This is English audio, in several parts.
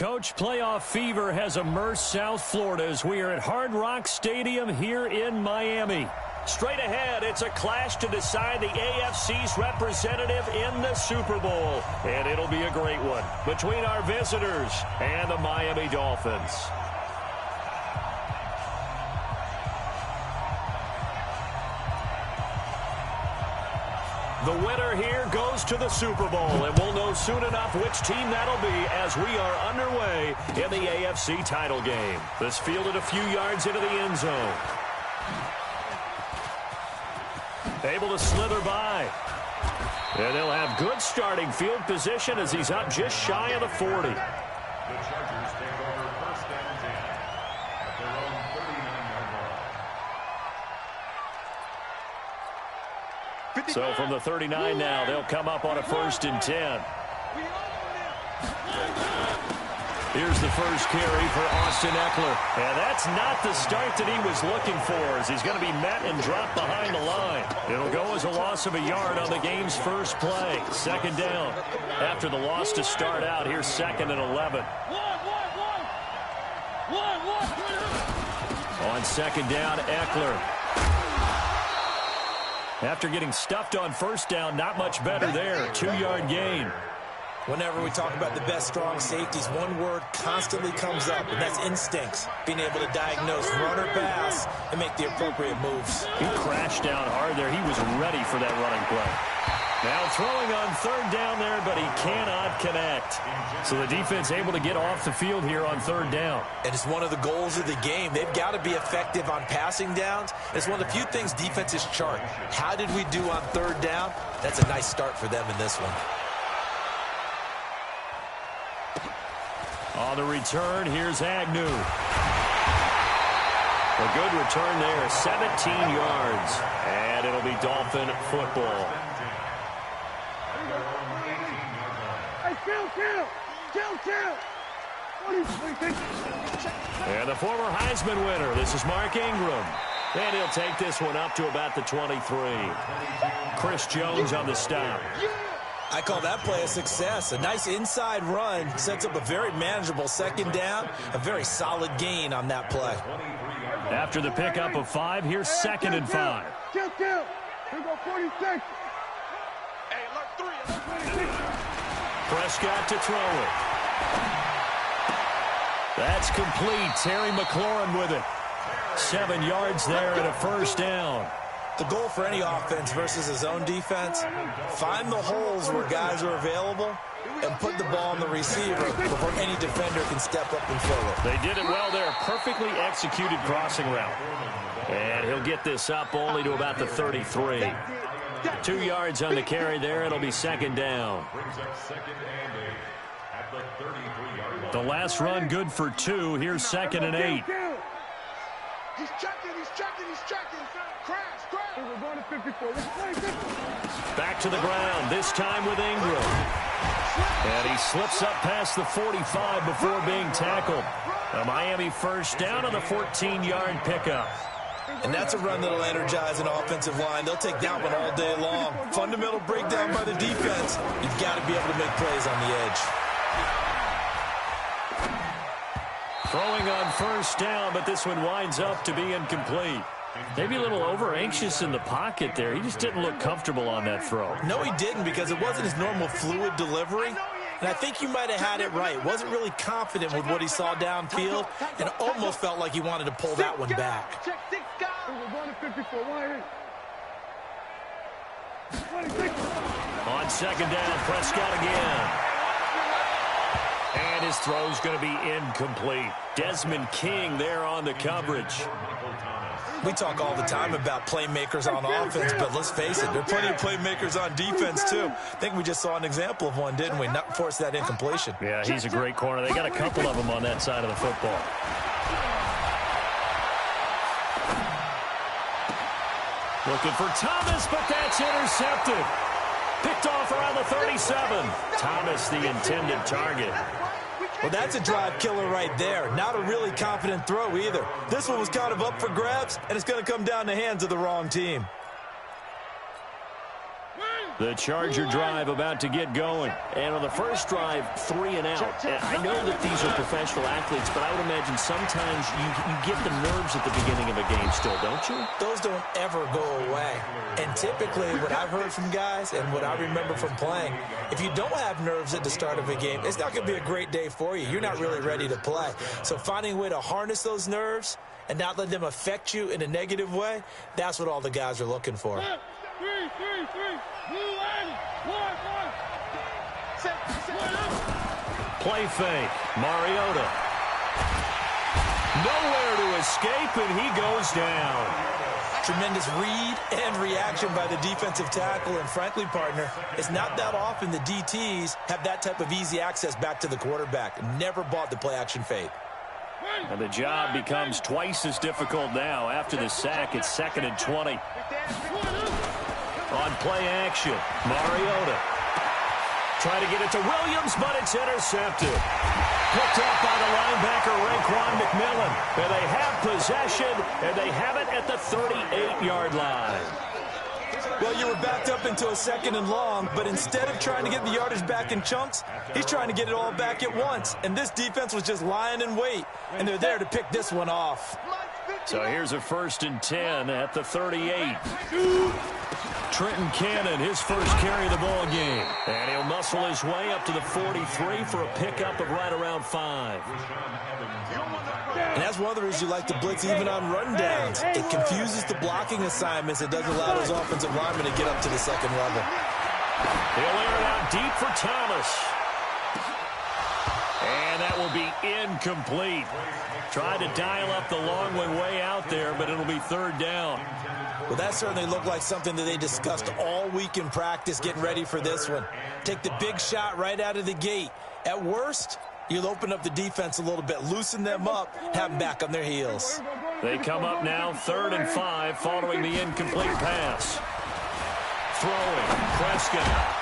Coach, playoff fever has immersed South Florida as we are at Hard Rock Stadium here in Miami. Straight ahead, it's a clash to decide the AFC's representative in the Super Bowl. And it'll be a great one between our visitors and the Miami Dolphins. The winner here goes to the Super Bowl, and we'll know soon enough which team that'll be as we are underway in the AFC title game. This fielded a few yards into the end zone. Able to slither by. And they'll have good starting field position as he's up just shy of the 40. The Chargers take over first and 10 at their own 39-yard line. So from the 39 now, they'll come up on a first and 10. Here's the first carry for Austin Eckler. And that's not the start that he was looking for as he's going to be met and dropped behind the line. It'll go as a loss of a yard on the game's first play. Second down. After the loss to start out, here's 2nd and 11. On second down, Eckler. After getting stuffed on first down, not much better there. 2-yard gain. Whenever we talk about the best strong safeties, one word constantly comes up, and that's instincts. Being able to diagnose run or pass and make the appropriate moves. He crashed down hard there. He was ready for that running play. Now throwing on third down there, but he cannot connect. So the defense able to get off the field here on third down. And it's one of the goals of the game. They've got to be effective on passing downs. It's one of the few things defenses chart. How did we do on third down? That's a nice start for them in this one. On the return, here's Agnew. A good return there, 17 yards. And it'll be Dolphin football. And the former Heisman winner, this is Mark Ingram. And he'll take this one up to about the 23. Chris Jones on the stop. I call that play a success. A nice inside run sets up a very manageable second down. A very solid gain on that play. After the pickup of 5, here's 2nd and 5. Here we go, 46. Hey, look, 3. Prescott to throw it. That's complete. Terry McLaurin with it. 7 yards there and a first down. The goal for any offense versus his own defense, find the holes where guys are available and put the ball on the receiver before any defender can step up and fill it. They did it well there. Perfectly executed crossing route. And he'll get this up only to about the 33. 2 yards on the carry there. It'll be second down. The last run good for 2. Here's 2nd and 8. He's checking. Crash. We're going to 54. Back to the ground, this time with Ingram. And he slips up past the 45 before being tackled. A Miami first down on the 14-yard pickup. And that's a run that'll energize an offensive line. They'll take that one all day long. Fundamental breakdown by the defense. You've got to be able to make plays on the edge. Throwing on first down, but this one winds up to be incomplete. Maybe a little over-anxious in the pocket there. He just didn't look comfortable on that throw. No, he didn't, because it wasn't his normal fluid delivery. And I think you might have had it right. Wasn't really confident with what he saw downfield and almost felt like he wanted to pull that one back. On second down, Prescott again. And his throw's going to be incomplete. Desmond King there on the coverage. We talk all the time about playmakers on offense, but let's face it, there are plenty of playmakers on defense, too. I think we just saw an example of one, didn't we? Not force that incompletion. Yeah, he's a great corner. They got a couple of them on that side of the football. Looking for Thomas, but that's intercepted. Picked off around the 37. Thomas, the intended target. Well, that's a drive killer right there. Not a really confident throw either. This one was kind of up for grabs, and it's going to come down the hands of the wrong team. The Charger drive about to get going. And on the first drive, 3 and out. And I know that these are professional athletes, but I would imagine sometimes you get the nerves at the beginning of a game still, don't you? Those don't ever go away. And typically, what I've heard from guys and what I remember from playing, if you don't have nerves at the start of a game, it's not going to be a great day for you. You're not really ready to play. So finding a way to harness those nerves and not let them affect you in a negative way, that's what all the guys are looking for. 3, 3, 3. Play fake. Mariota. Nowhere to escape, and he goes down. Tremendous read and reaction by the defensive tackle. And frankly, partner, it's not that often the DTs have that type of easy access back to the quarterback. Never bought the play-action fake. And the job becomes twice as difficult now. After the sack, it's 2nd and 20. On play action, Mariota. Trying to get it to Williams, but it's intercepted. Picked up by the linebacker, Raekwon McMillan. And they have possession, and they have it at the 38-yard line. Well, you were backed up into a 2nd and long, but instead of trying to get the yardage back in chunks, he's trying to get it all back at once. And this defense was just lying in wait, and they're there to pick this one off. So here's a 1st and 10 at the 38. Trenton Cannon, his first carry of the ball game. And he'll muscle his way up to the 43 for a pickup of right around 5. And that's one of the reasons you like to blitz even on rundowns. It confuses the blocking assignments. It doesn't allow those offensive linemen to get up to the 2nd level. He'll air it out deep for Thomas. And that will be incomplete. Tried to dial up the long one way out there, but it'll be 3rd down. Well, that certainly looked like something that they discussed all week in practice getting ready for this one. Take the big shot right out of the gate. At worst, you'll open up the defense a little bit, loosen them up, have them back on their heels. They come up now 3rd and 5 following the incomplete pass. Throwing, Prescott.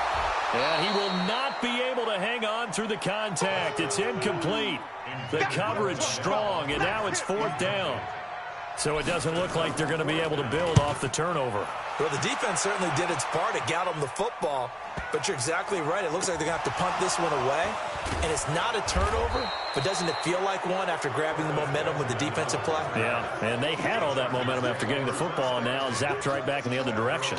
And he will not be able to hang on through the contact. It's incomplete. The coverage strong, and now it's 4th down. So it doesn't look like they're going to be able to build off the turnover. Well, the defense certainly did its part. It got them the football. But you're exactly right. It looks like they're going to have to punt this one away. And it's not a turnover, but doesn't it feel like one after grabbing the momentum with the defensive play? Yeah, and they had all that momentum after getting the football, and now zapped right back in the other direction.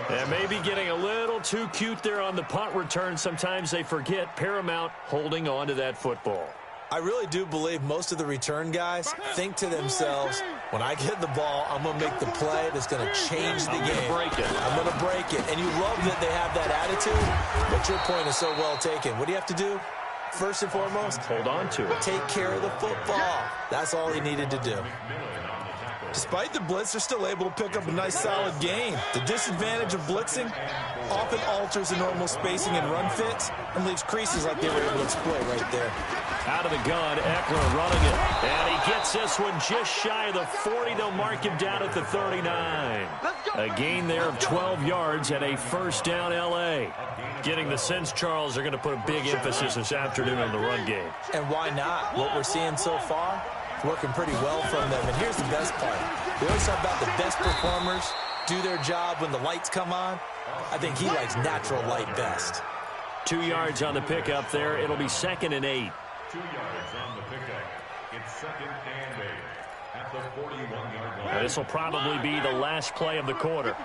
And maybe getting a little too cute there on the punt return. Sometimes they forget paramount holding on to that football. I really do believe most of the return guys think to themselves, when I get the ball, I'm going to make the play that's going to change the game. I'm going to break it. And you love that they have that attitude, but your point is so well taken. What do you have to do? First and foremost, hold on to it. Take care of the football. That's all he needed to do. Despite the blitz, they're still able to pick up a nice, solid gain. The disadvantage of blitzing often alters the normal spacing and run fits and leaves creases like they were able to exploit right there. Out of the gun, Eckler running it. And he gets this one just shy of the 40. They'll mark him down at the 39. A gain there of 12 yards and a 1st down L.A. Getting the sense, Charles, they're going to put a big emphasis this afternoon on the run game. And why not? What we're seeing so far, working pretty well from them. And here's the best part. We always talk about the best performers do their job when the lights come on. I think he likes natural light best. 2 yards on the pickup there. It'll be 2nd and 8. 2 yards on the pickup. It's 2nd and 8 at the 41-yard line. This will probably be the last play of the quarter.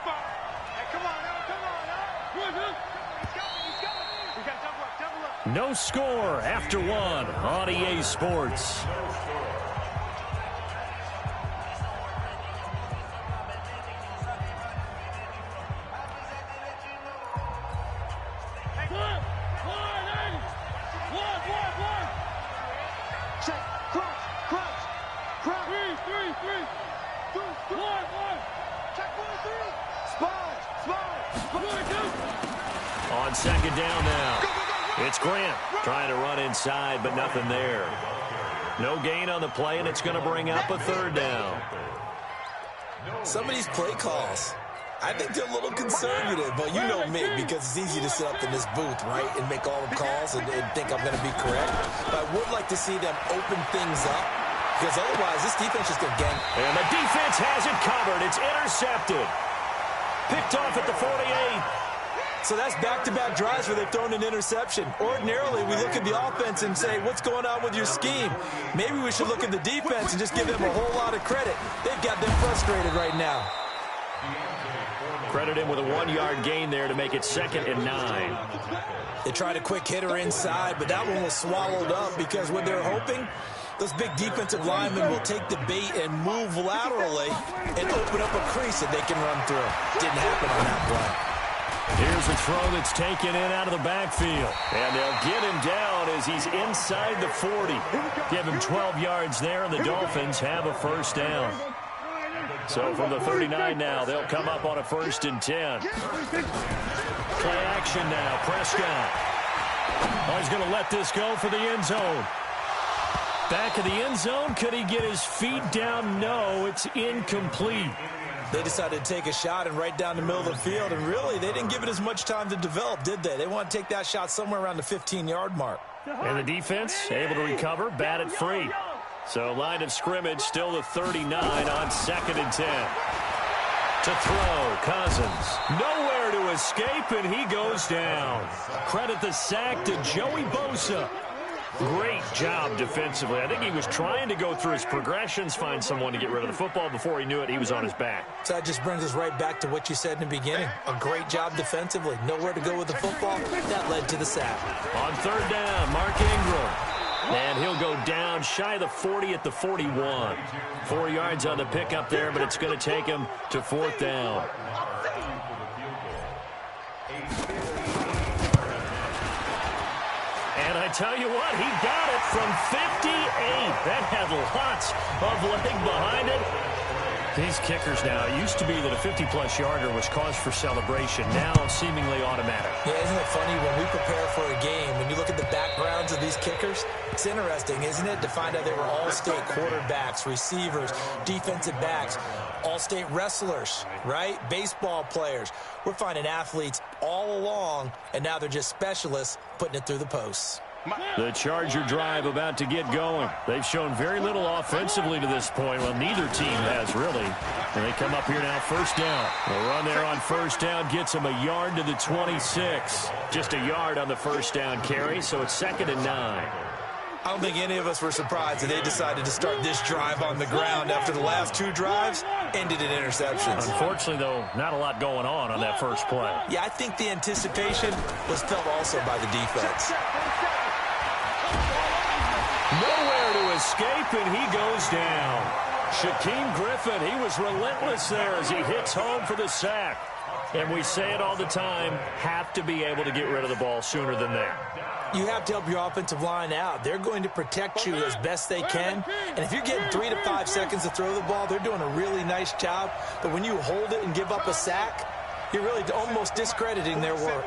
No score after 1 on EA Sports. On 2nd down now. It's Grant trying to run inside, but nothing there. No gain on the play, and it's going to bring up a 3rd down. Some of these play calls, I think they're a little conservative, but you know me, because it's easy to sit up in this booth, right, and make all the calls and think I'm going to be correct. But I would like to see them open things up, because otherwise this defense is going to gang. And the defense has it covered. It's intercepted. Picked off at the 48. So that's back-to-back drives where they've thrown an interception. Ordinarily, we look at the offense and say, what's going on with your scheme? Maybe we should look at the defense and just give them a whole lot of credit. They've got them frustrated right now. Credit him with a 1-yard gain there to make it 2nd and 9. They tried a quick hitter inside, but that one was swallowed up because what they're hoping, those big defensive linemen will take the bait and move laterally and open up a crease that they can run through. Didn't happen on that play. Here's a throw that's taken in out of the backfield. And they'll get him down as he's inside the 40. Give him 12 yards there, and the Dolphins have a first down. So from the 39 now, they'll come up on a 1st and 10. Play action now, Prescott. Oh, he's going to let this go for the end zone. Back of the end zone, could he get his feet down? No, it's incomplete. They decided to take a shot and right down the middle of the field, and really, they didn't give it as much time to develop, did they? They want to take that shot somewhere around the 15-yard mark. And the defense able to recover, bat it free. So line of scrimmage still the 39 on 2nd and 10. To throw, Cousins. Nowhere to escape, and he goes down. Credit the sack to Joey Bosa. Great job defensively. I think he was trying to go through his progressions, find someone to get rid of the football. Before he knew it, he was on his back. So that just brings us right back to what you said in the beginning. A great job defensively. Nowhere to go with the football. That led to the sack. On 3rd down, Mark Ingram. And he'll go down shy of the 40 at the 41. 4 yards on the pickup there, but it's going to take him to 4th down. And I tell you what, he got it from 58. That had lots of leg behind it. These kickers now, it used to be that a 50-plus yarder was cause for celebration. Now seemingly automatic. Yeah, isn't it funny when we prepare for a game, when you look at the backgrounds of these kickers, it's interesting, isn't it, to find out they were all-state quarterbacks, receivers, defensive backs, all-state wrestlers, right? Baseball players. We're finding athletes all along, and now they're just specialists putting it through the posts. The Charger drive about to get going. They've shown very little offensively to this point. Well, neither team has really. And they come up here now, 1st down. The run there on 1st down gets them a yard to the 26. Just a yard on the 1st down carry, so it's 2nd and 9. I don't think any of us were surprised that they decided to start this drive on the ground after the last 2 drives ended in interceptions. Unfortunately, though, not a lot going on that first play. Yeah, I think the anticipation was felt also by the defense. Nowhere to escape, and he goes down. Shaquem Griffin, he was relentless there as he hits home for the sack. And we say it all the time, have to be able to get rid of the ball sooner than that. You have to help your offensive line out. They're going to protect you as best they can. And if you're getting 3 to 5 seconds to throw the ball, they're doing a really nice job. But when you hold it and give up a sack, you're really almost discrediting their work.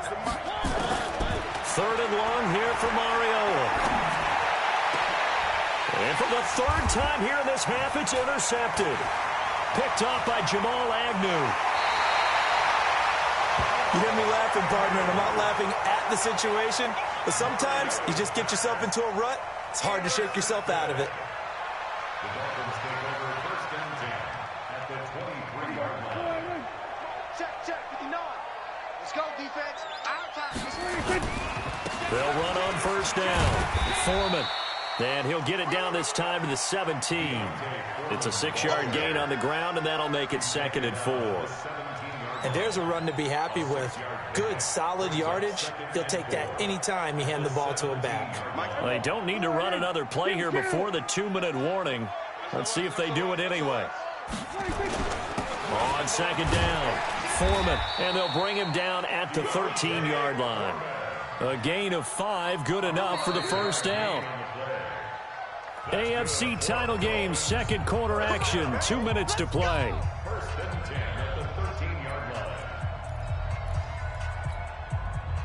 3rd and long here for Mariota. And for the 3rd time here in this half, it's intercepted. Picked off by Jamal Agnew. You hear me laughing, partner, and I'm not laughing at the situation, but sometimes you just get yourself into a rut. It's hard to shake yourself out of it. The Dolphins take over 1st and 10 at the 23-yard line. Check, 59. Let's go, defense. Outside. They'll run on 1st down. Foreman. And he'll get it down this time to the 17. It's a 6-yard gain on the ground, and that'll make it 2nd and 4. And there's a run to be happy with. Good, solid yardage. He'll take that anytime you hand the ball to him back. Well, they don't need to run another play here before the 2-minute warning. Let's see if they do it anyway. On 2nd down, Foreman, and they'll bring him down at the 13-yard line. A gain of 5, good enough for the 1st down. AFC title game, 2nd quarter action, 2 minutes to play. 1st and 10 at the 13-yard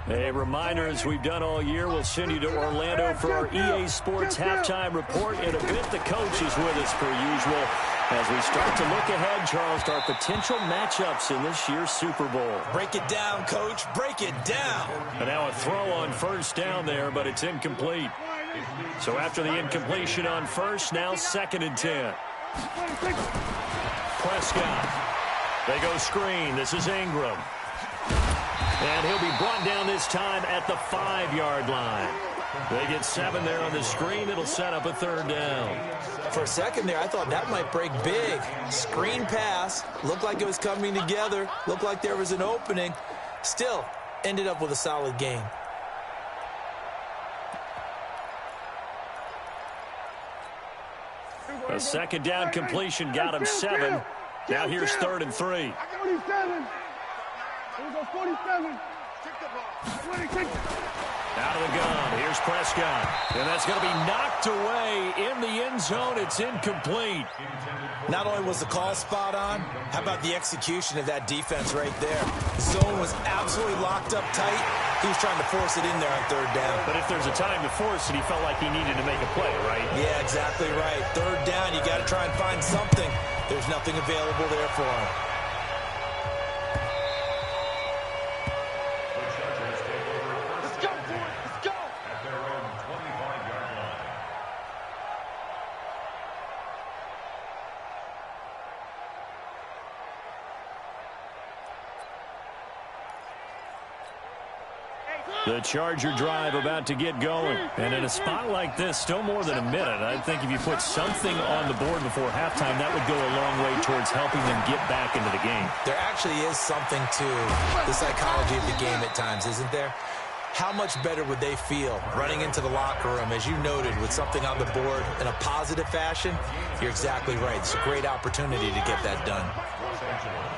line. A reminder, as we've done all year, we'll send you to Orlando for our EA Sports halftime report. In a bit, the coach is with us per usual as we start to look ahead, Charles, to our potential matchups in this year's Super Bowl. Break it down, Coach. Break it down. And now a throw on 1st down there, but it's incomplete. So after the incompletion on 1st, now 2nd and 10. Prescott. They go screen. This is Ingram. And he'll be brought down this time at the 5-yard line. They get 7 there on the screen. It'll set up a 3rd down. For a second there, I thought that might break big. Screen pass. Looked like it was coming together. Looked like there was an opening. Still, ended up with a solid gain. A 2nd down completion got him 7. Now here's 3rd and 3. I got 47. Here we go, 47. Out of the gun. Here's Prescott. And that's going to be knocked away in the end zone. It's incomplete. Not only was the call spot on, how about the execution of that defense right there? The zone was absolutely locked up tight. He was trying to force it in there on 3rd down. But if there's a time to force it, he felt like he needed to make a play, right? Yeah, exactly right. 3rd down, you got to try and find something. There's nothing available there for him. The Charger drive about to get going. And in a spot like this, still more than a minute, I think if you put something on the board before halftime, that would go a long way towards helping them get back into the game. There actually is something to the psychology of the game at times, isn't there? How much better would they feel running into the locker room, as you noted, with something on the board in a positive fashion? You're exactly right. It's a great opportunity to get that done.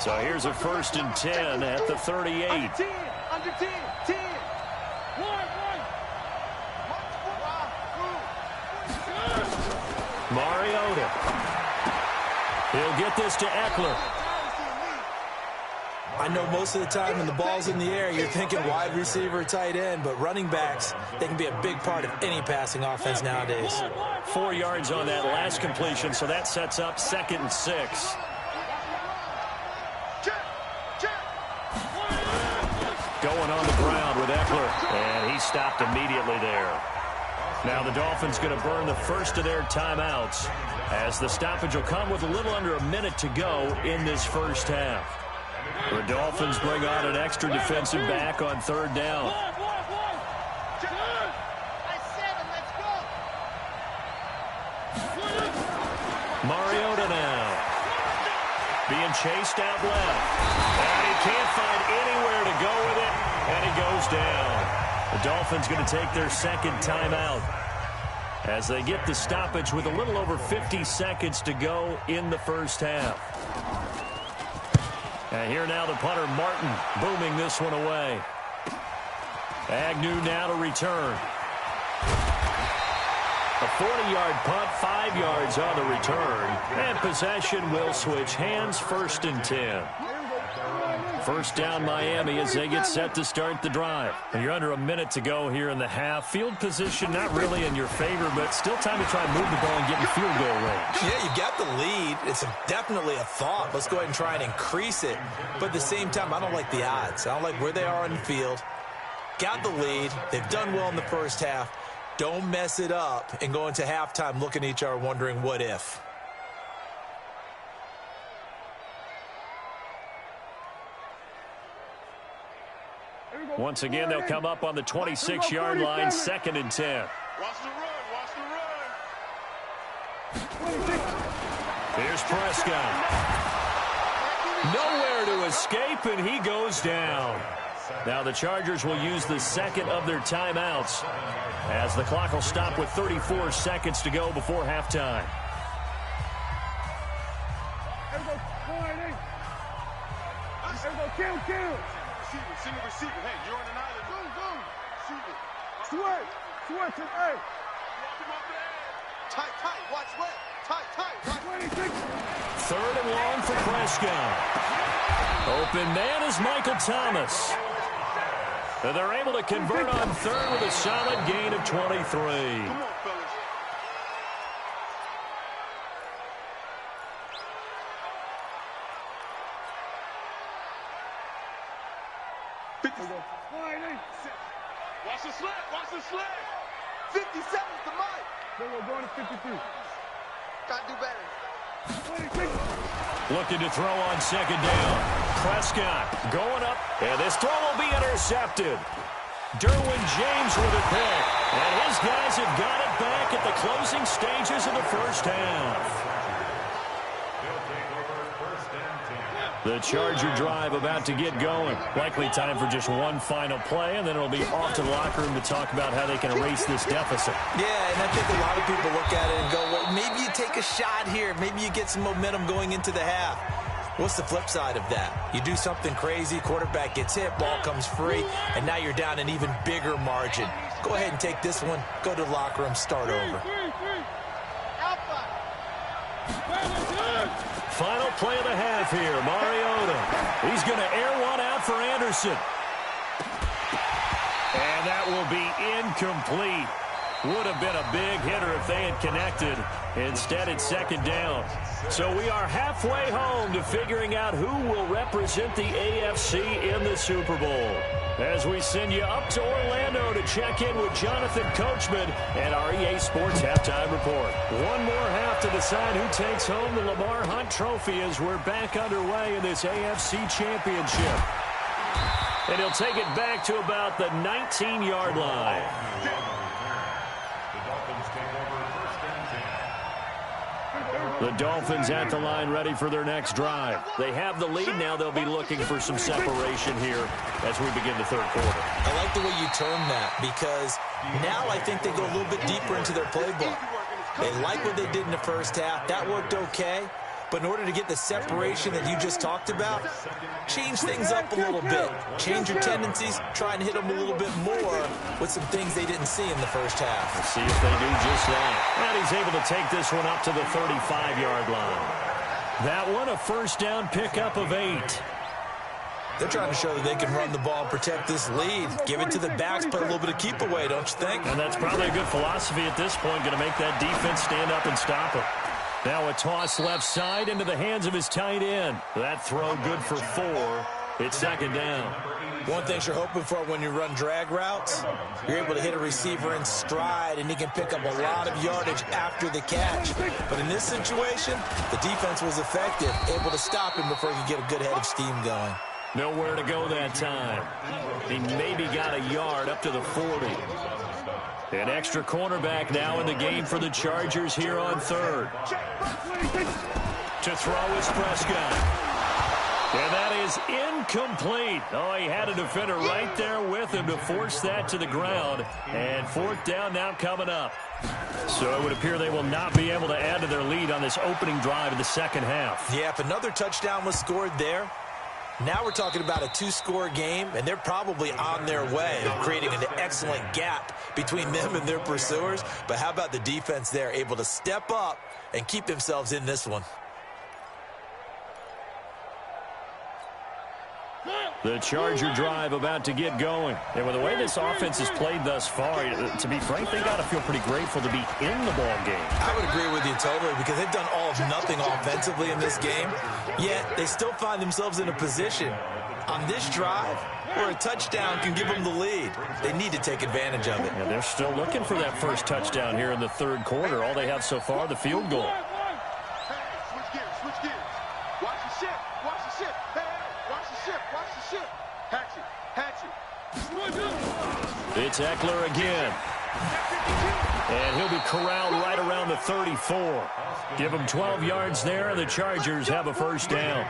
So here's a 1st and 10 at the 38. Under 10, under 10, 10. Mariota. He'll get this to Eckler. I know most of the time when the ball's in the air, you're thinking wide receiver, tight end, but running backs, they can be a big part of any passing offense nowadays. 4 yards on that last completion, so that sets up 2nd and 6. Going on the ground with Eckler, and he stopped immediately there. Now the Dolphins going to burn the first of their timeouts as the stoppage will come with a little under a minute to go in this first half. The Dolphins bring on an extra defensive back on 3rd down. Mariota now. Being chased out left. And he can't find anywhere to go with it, and he goes down. The Dolphins going to take their 2nd timeout as they get the stoppage with a little over 50 seconds to go in the first half. And here now the punter, Martin, booming this one away. Agnew now to return. A 40-yard punt, 5 yards on the return. And possession will switch hands, 1st and 10. 1st down Miami as they get set to start the drive. And you're under a minute to go here in the half. Field position not really in your favor, but still time to try and move the ball and get in field goal range. Yeah, you got the lead. It's definitely a thought. Let's go ahead and try and increase it. But at the same time, I don't like the odds. I don't like where they are on the field. Got the lead. They've done well in the first half. Don't mess it up and go into halftime looking at each other wondering what if. Once again, they'll come up on the 26-yard line, 2nd and 10. Watch the run, watch the run. Here's Prescott. Nowhere to escape, and he goes down. Now the Chargers will use the 2nd of their timeouts as the clock will stop with 34 seconds to go before halftime. Kill. Receiver, receiver. Hey, you're on an island. Go. Receiver. Switch it, hey. Tight, watch wet. Tight, watch 3rd and long for Prescott. Open man is Michael Thomas. And they're able to convert on 3rd with a solid gain of 23. Come on, fellas. Watch the sled. 57 to Mike. We're going to 53. Got to do better. Looking to throw on 2nd down. Prescott going up, and this throw will be intercepted. Derwin James with a pick, and his guys have got it back at the closing stages of the first half. The Charger drive about to get going. Likely time for just one final play, and then it'll be off to the locker room to talk about how they can erase this deficit. Yeah, and I think a lot of people look at it and go, well, maybe you take a shot here. Maybe you get some momentum going into the half. What's the flip side of that? You do something crazy, quarterback gets hit, ball comes free, and now you're down an even bigger margin. Go ahead and take this one, go to the locker room, start over. Final play of the half here, Mariota. He's going to air one out for Anderson. And that will be incomplete. Would have been a big hitter if they had connected. Instead, it's second down. So we are halfway home to figuring out who will represent the AFC in the Super Bowl. As we send you up to Orlando to check in with Jonathan Coachman and our EA Sports Halftime Report. One more half to decide who takes home the Lamar Hunt Trophy as we're back underway in this AFC Championship. And he'll take it back to about the 19-yard line. The Dolphins at the line ready for their next drive. They have the lead. Now they'll be looking for some separation here as we begin the third quarter. I like the way you term that because now I think they go a little bit deeper into their playbook. They like what they did in the first half. That worked okay. But in order to get the separation that you just talked about, change things up a little bit. Change your tendencies. Try and hit them a little bit more with some things they didn't see in the first half. Let's see if they do just that. And he's able to take this one up to the 35-yard line. That one, a first down pickup of 8. They're trying to show that they can run the ball and protect this lead. Give it to the backs, put a little bit of keep away, don't you think? And that's probably a good philosophy at this point, going to make that defense stand up and stop it. Now a toss left side into the hands of his tight end. That throw good for 4. It's second down. One thing you're hoping for when you run drag routes, you're able to hit a receiver in stride, and he can pick up a lot of yardage after the catch. But in this situation, the defense was effective, able to stop him before he could get a good head of steam going. Nowhere to go that time. He maybe got a yard up to the 40. An extra cornerback now in the game for the Chargers here on third. To throw is Prescott. And that is incomplete. Oh, he had a defender right there with him to force that to the ground. And fourth down now coming up. So it would appear they will not be able to add to their lead on this opening drive of the second half. Yeah, if another touchdown was scored there, now we're talking about a 2-score game, and they're probably on their way of creating an excellent gap between them and their pursuers. But how about the defense there, able to step up and keep themselves in this one? The Charger drive about to get going. And with the way this offense has played thus far, to be frank, they got to feel pretty grateful to be in the ball game. I would agree with you totally because they've done all of nothing offensively in this game, yet they still find themselves in a position on this drive where a touchdown can give them the lead. They need to take advantage of it. And they're still looking for that first touchdown here in the third quarter. All they have so far, the field goal. Switch gears. Watch the ship. Watch the ship. Hey, watch the ship. Watch the ship. Hatch it. It's Eckler again. And he'll be corralled right around the 34. Give him 12 yards there, and the Chargers have a first down.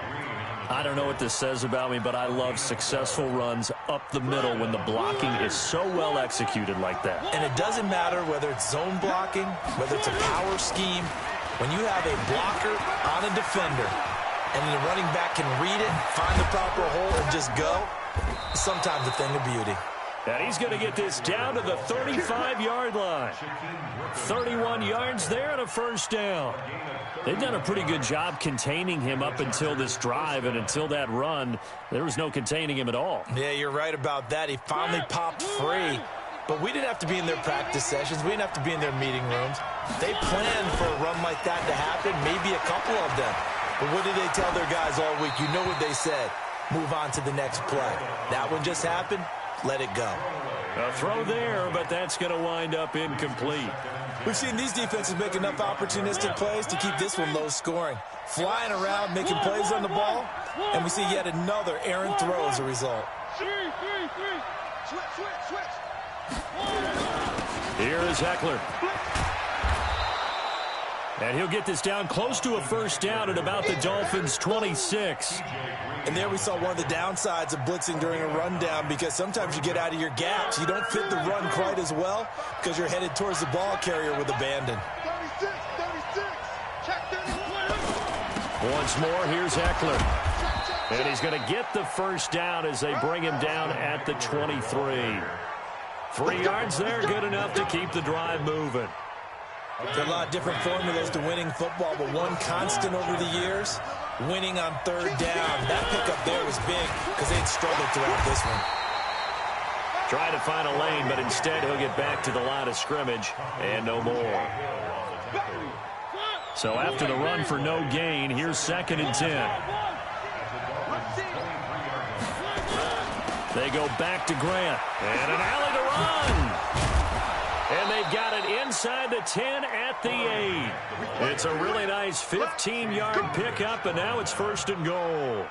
I don't know what this says about me, but I love successful runs up the middle when the blocking is so well executed like that. And it doesn't matter whether it's zone blocking, whether it's a power scheme. When you have a blocker on a defender and the running back can read it, find the proper hole, and just go, sometimes a thing of beauty. And he's going to get this down to the 35-yard line. 31 yards there and a first down. They've done a pretty good job containing him up until this drive, and until that run, there was no containing him at all. Yeah, you're right about that. He finally popped free. But we didn't have to be in their practice sessions. We didn't have to be in their meeting rooms. They planned for a run like that to happen, maybe a couple of them. But what did they tell their guys all week? You know what they said. Move on to the next play. That one just happened. Let it go. A throw there, but that's going to wind up incomplete. We've seen these defenses make enough opportunistic plays to keep this one low scoring. Flying around, making plays on the ball, and we see yet another errant throw as a result. Here is Eckler. And he'll get this down close to a first down at about the Dolphins' 26. And there we saw one of the downsides of blitzing during a rundown, because sometimes you get out of your gaps. You don't fit the run quite as well because you're headed towards the ball carrier with abandon. 36. Check 31. Once more, here's Eckler. And he's going to get the first down as they bring him down at the 23. 3 yards there, good enough to keep the drive moving. There are a lot of different formulas to winning football, but one constant over the years, winning on third down. That pickup there was big because they'd struggled throughout this one. Try to find a lane, but instead he'll get back to the line of scrimmage and no more. So after the run for no gain, here's 2nd and 10. They go back to Grant. And an alley to run. And they've got it inside the 10 at the 8. It's a really nice 15-yard pickup, and now it's 1st and goal.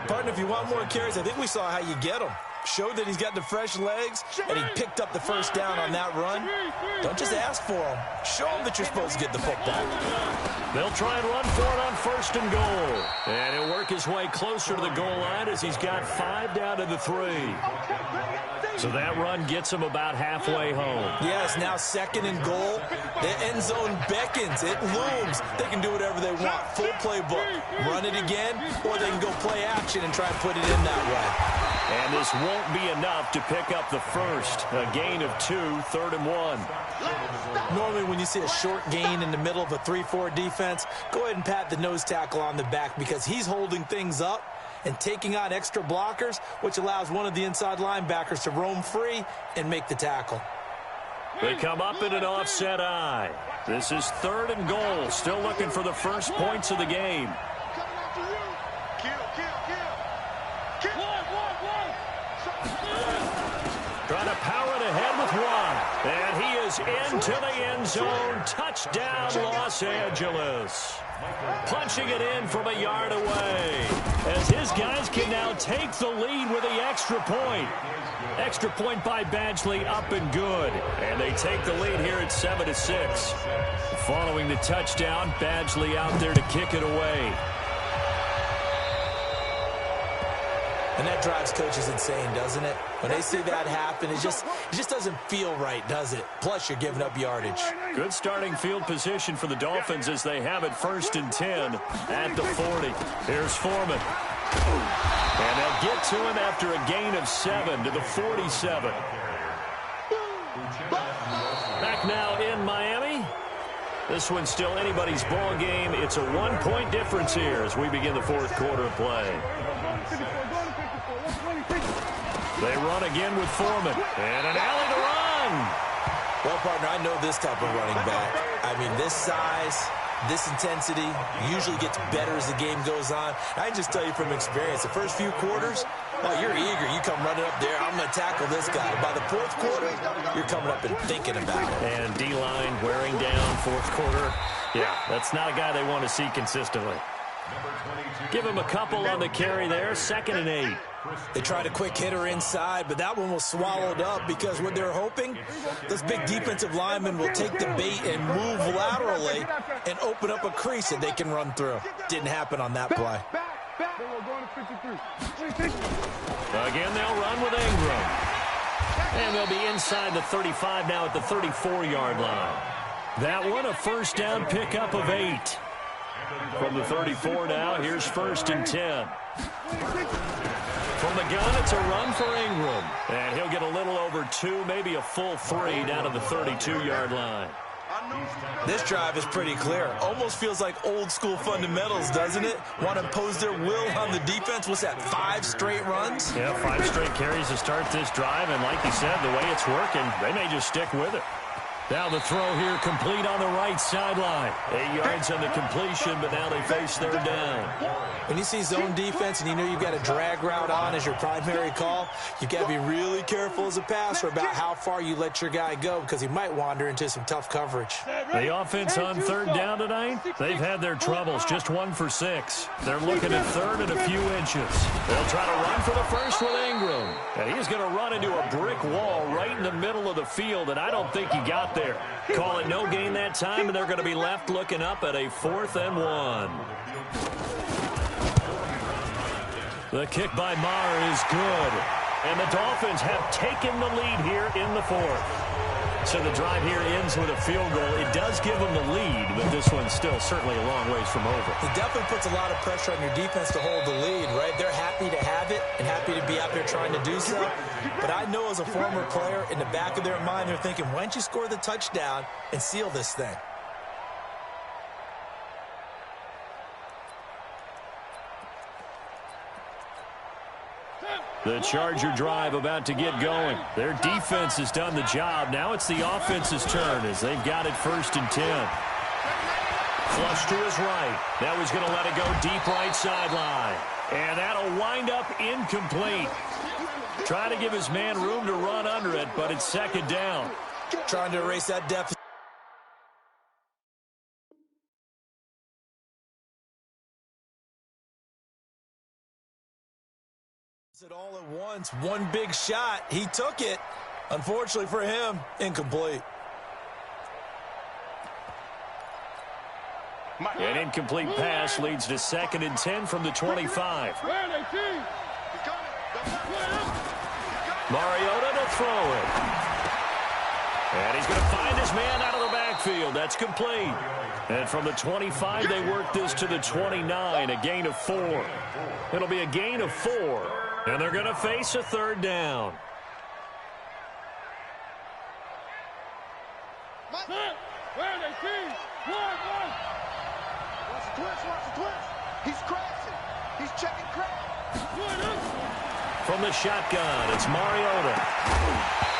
Partner, if you want more carries, I think we saw how you get them. Showed that he's got the fresh legs, and he picked up the first down on that run. Don't just ask for them. Show them that you're supposed to get the football. They'll try and run for it on 1st and goal. And he'll work his way closer to the goal line as he's got 5 down to the 3. So that run gets him about halfway home. Yes, now 2nd and goal. The end zone beckons. It looms. They can do whatever they want. Full playbook. Run it again, or they can go play action and try and put it in that way. And this won't be enough to pick up the first. A gain of 2, 3rd and 1. Normally when you see a short gain in the middle of a 3-4 defense, go ahead and pat the nose tackle on the back, because he's holding things up and taking on extra blockers, which allows one of the inside linebackers to roam free and make the tackle. They come up in an offset eye. This is 3rd and goal. Still looking for the first points of the game. Trying to power it ahead with 1. And he is into the end zone. Touchdown, Los Angeles. Punching it in from a yard away, as his guys can now take the lead with the extra point. Extra point by Badgley, up and good. And they take the lead here at 7-6. Following the touchdown, Badgley out there to kick it away. And that drives coaches insane, doesn't it? When they see that happen, it just doesn't feel right, does it? Plus, you're giving up yardage. Good starting field position for the Dolphins as they have it 1st and 10 at the 40. Here's Foreman. And they'll get to him after a gain of 7 to the 47. Back now in Miami. This one's still anybody's ball game. It's a 1-point difference here as we begin the 4th quarter of play. They run again with Foreman. And an alley to run. Well, partner, I know this type of running back. I mean, this size, this intensity usually gets better as the game goes on. I can just tell you from experience, the first few quarters, oh, you're eager. You come running up there, I'm going to tackle this guy. By the 4th quarter, you're coming up and thinking about it. And D-line wearing down 4th quarter. Yeah, that's not a guy they want to see consistently. Give him a couple on the carry there. 2nd and 8. They tried a quick hitter inside, but that one was swallowed up because what they're hoping, those big defensive linemen will take the bait and move laterally and open up a crease that they can run through. Didn't happen on that play. Again, they'll run with Ingram. And they'll be inside the 35 now at the 34-yard line. That one, a first down pickup of 8. From the 34 now, here's 1st and 10. From the gun, it's a run for Ingram. And he'll get a little over 2, maybe a full 3 down to the 32-yard line. This drive is pretty clear. Almost feels like old school fundamentals, doesn't it? Want to impose their will on the defense. What's that, 5 straight runs? Yeah, 5 straight carries to start this drive. And like you said, the way it's working, they may just stick with it. Now the throw here complete on the right sideline. 8 yards on the completion, but now they face third down. When you see zone defense and you know you've got a drag route on as your primary call, you've got to be really careful as a passer about how far you let your guy go because he might wander into some tough coverage. The offense on third down tonight, they've had their troubles, just 1 for 6. They're looking at third and a few inches. They'll try to run for the first with Ingram. And he's going to run into a brick wall right in the middle of the field, and I don't think he got there. Call it no gain that time, and they're going to be left looking up at a 4th and 1. The kick by Maher is good. And the Dolphins have taken the lead here in the 4th. So the drive here ends with a field goal. It does give them the lead, but this one's still certainly a long ways from over. It definitely puts a lot of pressure on your defense to hold the lead, right? They're happy to have it and happy to be out there trying to do so. But I know as a former player, in the back of their mind, they're thinking, why don't you score the touchdown and seal this thing? The Charger drive about to get going. Their defense has done the job. Now it's the offense's turn as they've got it 1st and 10. Flush to his right. Now he's going to let it go deep right sideline. And that'll wind up incomplete. Trying to give his man room to run under it, but it's 2nd down. Trying to erase that deficit. It all at once, one big shot. He took it. Unfortunately for him, incomplete. An incomplete pass leads to 2nd and 10 from the 25. Mariota to throw it. And he's going to find his man out of the backfield. That's complete. And from the 25, they work this to the 29, a gain of 4. It'll be a gain of 4. And they're going to face a 3rd down. Watch the twitch. He's crashing. He's checking crash. From the shotgun, it's Mariota.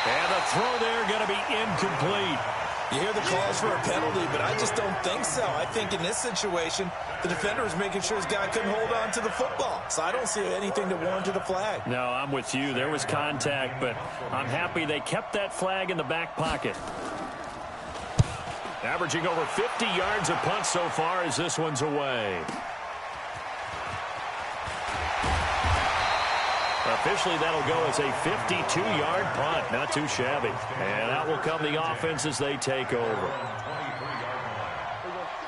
And the throw there going to be incomplete. You hear the calls for a penalty, but I just don't think so. I think in this situation, the defender was making sure his guy couldn't hold on to the football. So I don't see anything to warrant the flag. No, I'm with you. There was contact, but I'm happy they kept that flag in the back pocket. Averaging over 50 yards a punt so far as this one's away. Officially, that'll go as a 52-yard punt. Not too shabby. And out will come the offense as they take over.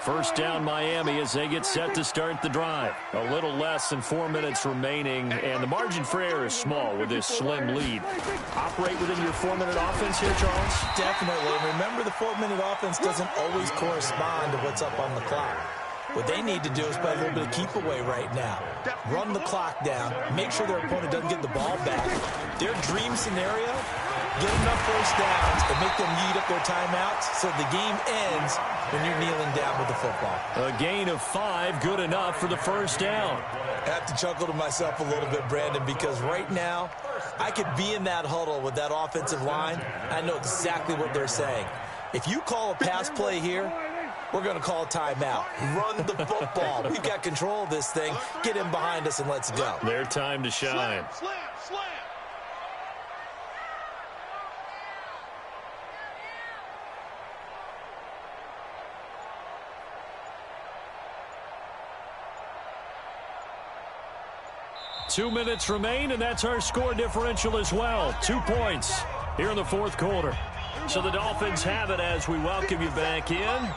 1st down Miami as they get set to start the drive. A little less than 4 minutes remaining, and the margin for error is small with this slim lead. Operate within your 4-minute offense here, Charles? Definitely. And remember, the 4-minute offense doesn't always correspond to what's up on the clock. What they need to do is play a little bit of keep away right now. Run the clock down. Make sure their opponent doesn't get the ball back. Their dream scenario, get enough first downs and make them eat up their timeouts so the game ends when you're kneeling down with the football. A gain of 5, good enough for the 1st down. I have to chuckle to myself a little bit, Brandon, because right now I could be in that huddle with that offensive line. I know exactly what they're saying. If you call a pass play here, we're going to call a timeout. Run the football. We've got control of this thing. Get in behind us and let's go. Their time to shine. Slam. Two minutes remain, and that's our score differential as well. 2 points here in the 4th quarter. So the Dolphins have it as we welcome you back in.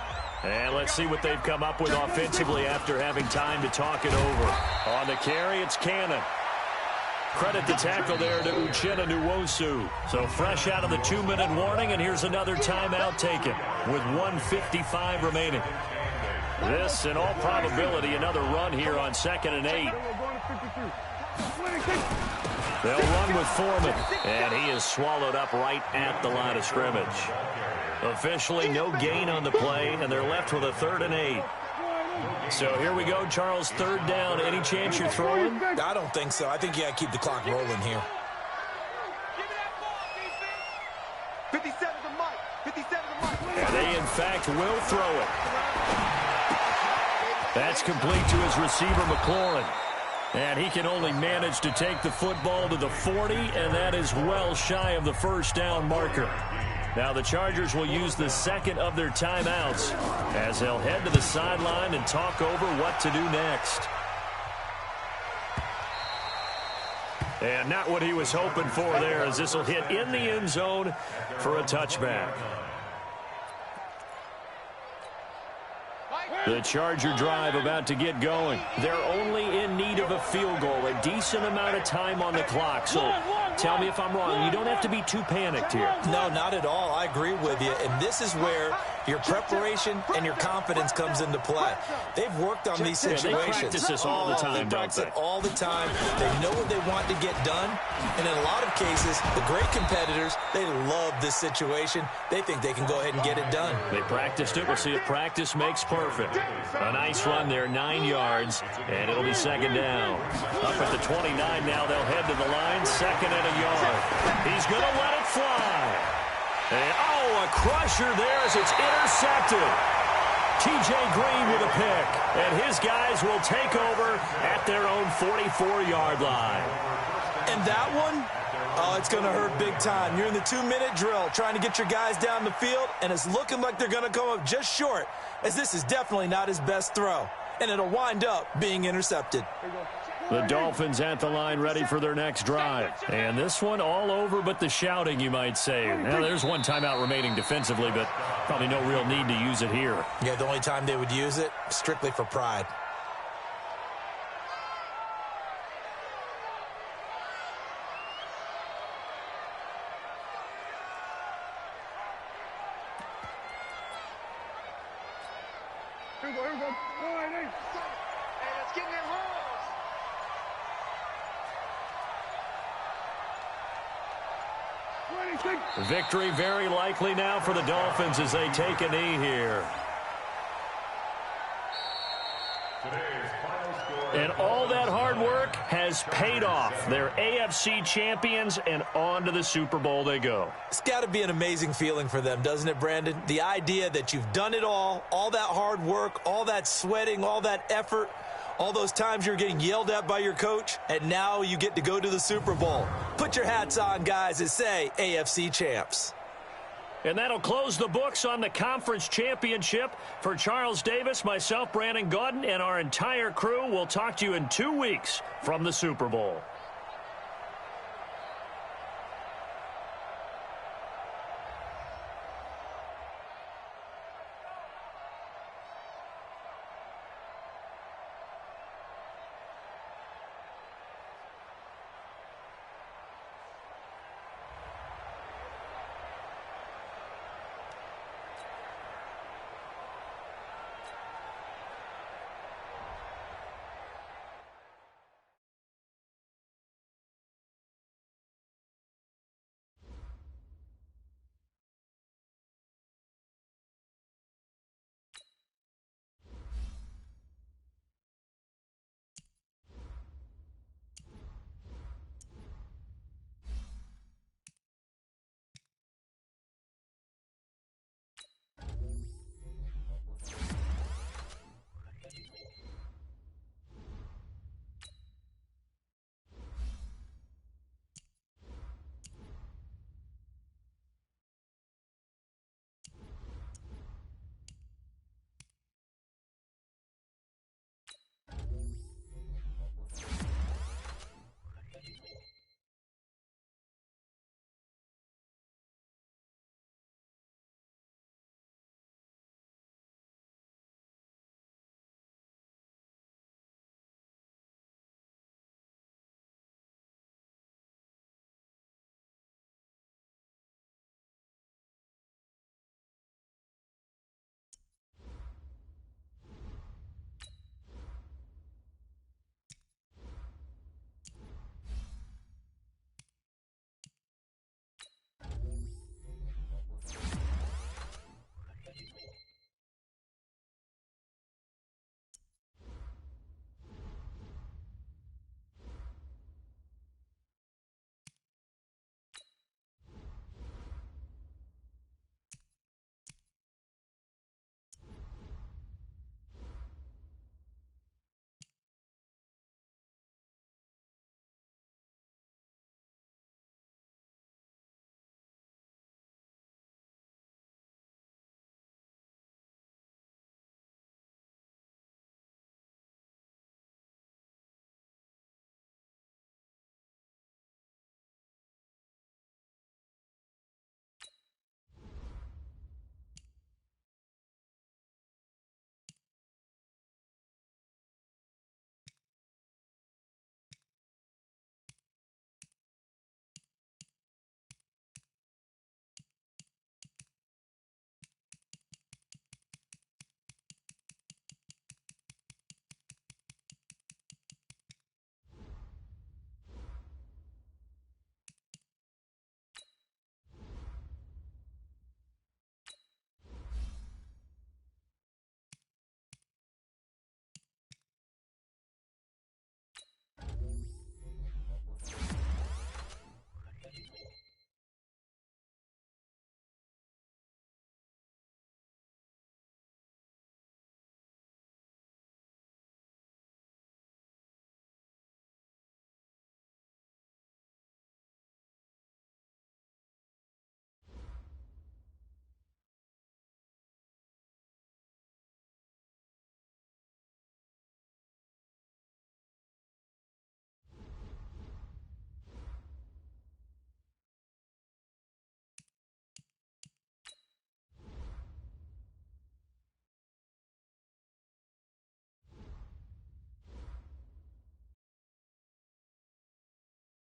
And let's see what they've come up with offensively after having time to talk it over. On the carry, it's Cannon. Credit the tackle there to Uchenna Nwosu. So fresh out of the 2-minute warning, and here's another timeout taken with 1:55 remaining. This, in all probability, another run here on 2nd and 8. They'll run with Foreman, and he is swallowed up right at the line of scrimmage. Officially, no gain on the play, and they're left with a 3rd and 8. So here we go, Charles, 3rd down. Any chance you're throwing? I don't think so. I think you got to keep the clock rolling here. 57 to Mike. 57 to Mike. in fact, will throw it. That's complete to his receiver, McLaurin. And he can only manage to take the football to the 40, and that is well shy of the first down marker. Now the Chargers will use the second of their timeouts as they'll head to the sideline and talk over what to do next. And not what he was hoping for there, as this will hit in the end zone for a touchback. The Charger drive about to get going. They're only in need of a field goal, a decent amount of time on the clock. So tell me if I'm wrong. You don't have to be too panicked here. No, not at all. I agree with you. And this is where your preparation and your confidence comes into play. They've worked on these situations. They practice this all the time, They practice it all the time. They know what they want to get done. And in a lot of cases, the great competitors, they love this situation. They think they can go ahead and get it done. They practiced it. We'll see if practice makes perfect. A nice run there, 9 yards, and it'll be second down. Up at the 29 now, they'll head to the line, second and a yard. He's going to let it fly. And, a crusher there as it's intercepted. T.J. Green with a pick, and his guys will take over at their own 44-yard line. And that one, it's going to hurt big time. You're in the 2-minute drill trying to get your guys down the field, and it's looking like they're going to come up just short, as this is definitely not his best throw. And it'll wind up being intercepted. The Dolphins at the line ready for their next drive. And this one all over but the shouting, you might say. Now, there's one timeout remaining defensively, but probably no real need to use it here. Yeah, the only time they would use it, strictly for pride. Here we go. All right, hey, let's get in that hole. Victory very likely now for the Dolphins as they take a knee here. And all that hard work has paid off. They're AFC champions, and on to the Super Bowl they go. It's got to be an amazing feeling for them, doesn't it, Brandon? The idea that you've done it all that hard work, all that sweating, all that effort, all those times you're getting yelled at by your coach, and now you get to go to the Super Bowl. Put your hats on, guys, and say AFC champs. And that'll close the books on the conference championship. For Charles Davis, myself, Brandon Gaudin, and our entire crew, we'll talk to you in 2 weeks from the Super Bowl.